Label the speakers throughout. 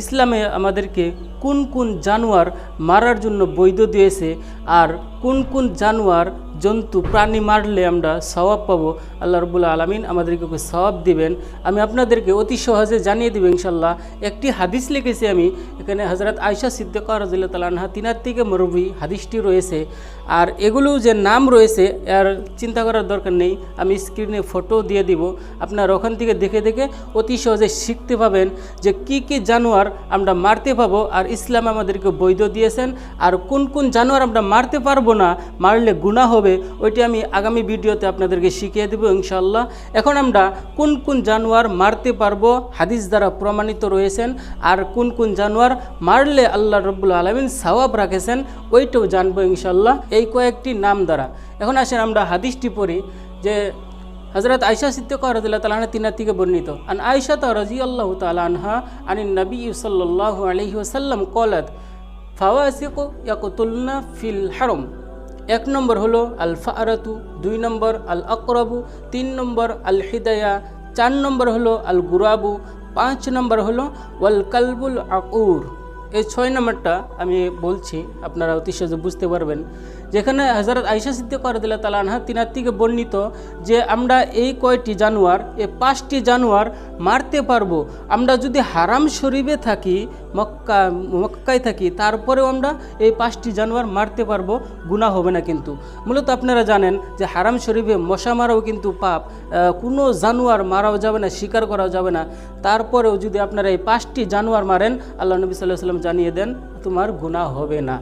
Speaker 1: ইসলামে আমাদেরকে কোন কোন জানোয়ার মারার জন্য বৈধ দিয়েছে আর কোন কোন জানোয়ার জন্তু প্রাণী মারলে আমরা সওয়াব পাবো। আল্লাহ রাব্বুল আলামিন আমাদেরকে সওয়াব দিবেন। আমি আপনাদেরকে অতি সহজে জানিয়ে দেব ইনশাল্লাহ। একটি হাদিস লিখেছি আমি এখানে, হযরত আয়েশা সিদ্দিকা রাদিয়াল্লাহু তাআলা আনহা তিনার থেকে মরবি হাদিসটি রয়েছে। আর এগুলো যে নাম রয়েছে আর চিন্তা করার দরকার নেই, আমি স্ক্রিনে ফটো দিয়ে দিব, আপনারা ওখান থেকে দেখে দেখে অতি সহজে শিখতে পাবেন যে কি কি জানোয়ার আমরা মারতে পাবো আর ইসলাম আমাদেরকে বৈধ দিয়েছেন, আর কোন কোন জানোয়ার আমরা মারতে পারবো না, মারলে গুনাহ হবে, ওইটি আমি আগামী ভিডিওতে আপনাদেরকে শিখিয়ে দেব ইনশাআল্লাহ। এখন আমরা কোন কোন জানোয়ার মারতে পারবো হাদিস দ্বারা প্রমাণিত রয়েছেন, আর কোন কোন জানোয়ার মারলে আল্লাহ রাব্বুল আলামিন সওয়াব রাখেছেন ওইটাও জানবো ইনশাআল্লাহ এই কয়েকটি নাম দ্বারা। এখন আসেন আমরা হাদিসটি পড়ি যে হযরত আয়েশা সিদ্দিকা রাদিয়াল্লাহু তাআলা আনহা তিনার থেকে বর্ণিত। আন আয়েশা রাদিয়াল্লাহু তাআলা আনহা আনিন নবী সাল্লাল্লাহু আলাইহি ওয়াসাল্লাম ক্বালাত ফাওয়াসিকু ইয়াকতুলনা ফিল হারম। এক নম্বর হলো আল ফারাতু, 2 নম্বর আল আকরাবু, 3 নম্বর আল হিদায়া, 4 নম্বর হলো আল গুরাবু, 5 নম্বর হলো ওয়াল কালবুল আকুর। এই 6 নম্বরটা আমি বলছি, আপনারা অতি সহজে বুঝতে পারবেন। যেখানে হযরত আয়েশা সিদ্দিকা রাদিয়াল্লাহু তাআলা আনহা তিনার থেকে বর্ণিত যে আমরা এই কয়টি জানোয়ার, এই 5টি জানোয়ার মারতে পারবো। আমরা যদি হারাম শরীফে থাকি, মক্কায় থাকি, তারপরেও আমরা এই 5টি জানোয়ার মারতে পারবো, গুনাহ হবে না। কিন্তু মূলত আপনারা জানেন যে হারাম শরীফে মশা মারাও কিন্তু পাপ, কোনো জানোয়ার মারাও যাবে না, শিকার করাও যাবে না। তারপরেও যদি আপনারা এই 5টি জানোয়ার মারেন, আল্লাহ নবী সাল্লাল্লাহু আলাইহি ওয়াসাল্লাম জানিয়ে দেন তোমার গুনাহ হবে না।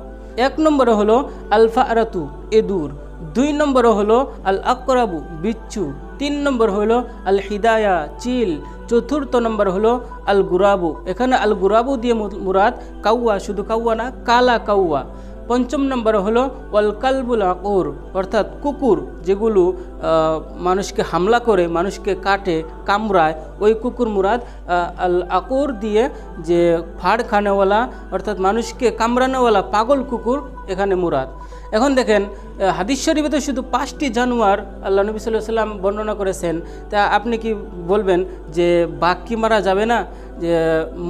Speaker 1: 1 নম্বরে হলো আল ফারাতু, এদুর, 2 নম্বরে হলো আল আকরাবু, বিচ্ছু, 3 নম্বর হলো আল হিদায়া, চিল, 4র্থ নম্বর হলো আল গুরাবু। এখানে আল গুরাবু দিয়ে মুরাদ কাউয়া, শুধু কাউয়া না, কালা কাউয়া। 5ম নম্বরে হলো ওয়াল কালবুল আকুর, অর্থাৎ কুকুর যেগুলো মানুষকে হামলা করে, মানুষকে কাটে, কামড়ায়, ওই কুকুর মুরাদ। আল আকুর দিয়ে যে ফাড় খানেওয়ালা অর্থাৎ মানুষকে কামড়ানোওয়ালা পাগল কুকুর এখানে মুরাদ। এখন দেখেন হাদিস শরীফে তো শুধু 5টি জানোয়ার আল্লাহ নবী সাল্লাল্লাহু আলাইহি ওয়াসাল্লাম বর্ণনা করেছেন। তা আপনি কি বলবেন যে বাঘ কি মারা যাবে না, যে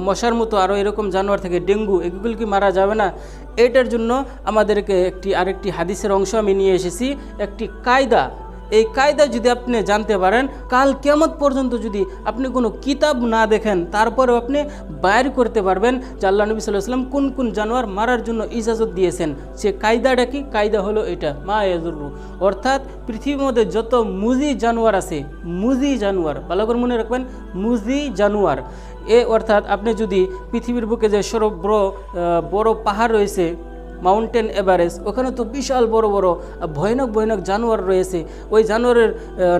Speaker 1: মশার মতো আরও এরকম জানোয়ার থেকে ডেঙ্গু, এগুলো কি মারা যাবে না? এটার জন্য আমাদেরকে আরেকটি হাদিসের অংশ আমি নিয়ে এসেছি, একটি কায়দা। এই কায়দা যদি আপনি জানতে পারেন, কাল কিয়ামত পর্যন্ত যদি আপনি কোনো কিতাব না দেখেন, তারপরেও আপনি বাইর করতে পারবেন যে আল্লাহ নবী সাল্লাল্লাহু আলাইহি ওয়াসাল্লাম কোন কোন জানোয়ার মারার জন্য ইজাজত দিয়েছেন। সে কায়দাটা কি? কায়দা হলো এটা, মা ইয়াজুরু, অর্থাৎ পৃথিবীর মধ্যে যত মুজি জানোয়ার আছে, মুজি জানোয়ার, ভালো করে মনে রাখবেন, মুজি জানোয়ার। অর্থাৎ আপনি যদি পৃথিবীর বুকে যে সব বড় পাহাড় রয়েছে, মাউন্টেন এভারেস্ট, ওখানে তো বিশাল বড় বড় ভয়ানক ভয়ানক জানোয়ার রয়েছে। ওই জানোয়ারের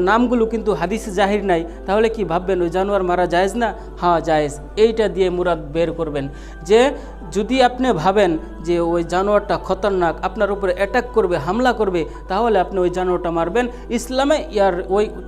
Speaker 1: নামগুলো কিন্তু হাদিসে জাহির নাই। তাহলে কি ভাববেন ওই জানোয়ার মারা জায়েজ না? হ্যাঁ জায়েজ। এইটা দিয়ে মুরাদ বের করবেন যে যদি আপনি ভাবেন যে ওই জানোয়ারটা খতরনাক, আপনার উপরে অ্যাটাক করবে, হামলা করবে, তাহলে আপনি ওই জানোয়ারটা মারবেন। ইসলামে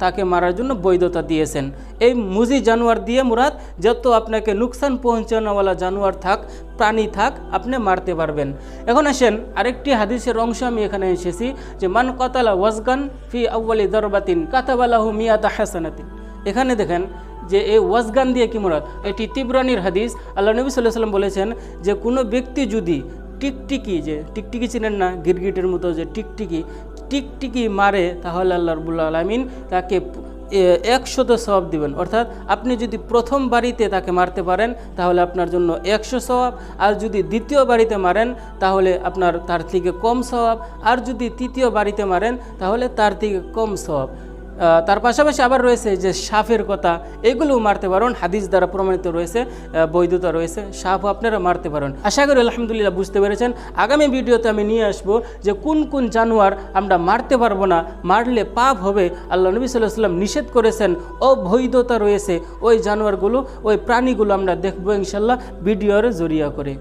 Speaker 1: তাকে মারার জন্য বৈধতা দিয়েছেন। এই মুজি জানোয়ার দিয়ে মুরাদ যত আপনাকে নুকসান পৌঁছানোওয়ালা জানোয়ার থাক, প্রাণী থাক, আপনি মারতে পারবেন। এখন আসেন আরেকটি হাদিসের অংশ আমি এখানে এসেছি যে মান কাতালা ওয়াজগান ফি আউয়ালি দারবাতিন কাতাবালাহু মিয়াতা হাসানাতিন। এখানে দেখেন যে এই ওয়াজগান দিয়ে কি মুরাদ, এটি তিবরানির হাদিস। আল্লাহ নবী সাল্লাল্লাহু আলাইহি ওয়াসাল্লাম বলেছেন যে কোনো ব্যক্তি যদি টিকটিকি, যে টিকটিকি চিনেন না, গিরগিটের মতো যে টিকটিকি মারে, তাহলে আল্লাহ রাব্বুল আলামিন তাকে 100 সওয়াব দিবেন। অর্থাৎ আপনি যদি প্রথম বাড়িতে তাকে মারতে পারেন তাহলে আপনার জন্য 100 সওয়াব, আর যদি দ্বিতীয় বাড়িতে মারেন তাহলে আপনার তার থেকে কম সওয়াব, আর যদি তৃতীয় বাড়িতে মারেন তাহলে তার থেকে কম সওয়াব। তার পাশাপাশি আবার রয়েছে যে সাপের কথা, এগুলোও মারতে পারেন, হাদিস দ্বারা প্রমাণিত রয়েছে, বৈধতা রয়েছে, সাপও আপনারা মারতে পারেন। আশা করি আলহামদুলিল্লাহ বুঝতে পেরেছেন। আগামী ভিডিওতে আমি নিয়ে আসবো যে কোন কোন জানোয়ার আমরা মারতে পারবো না, মারলে পাপ হবে, আল্লাহ নবী সাল্লাল্লাহু আলাইহি ওয়াসাল্লাম নিষেধ করেছেন, অবৈধতা রয়েছে, ওই জানোয়ারগুলো, ওই প্রাণীগুলো আমরা দেখবো ইনশাল্লাহ ভিডিওর জরিয়া করে।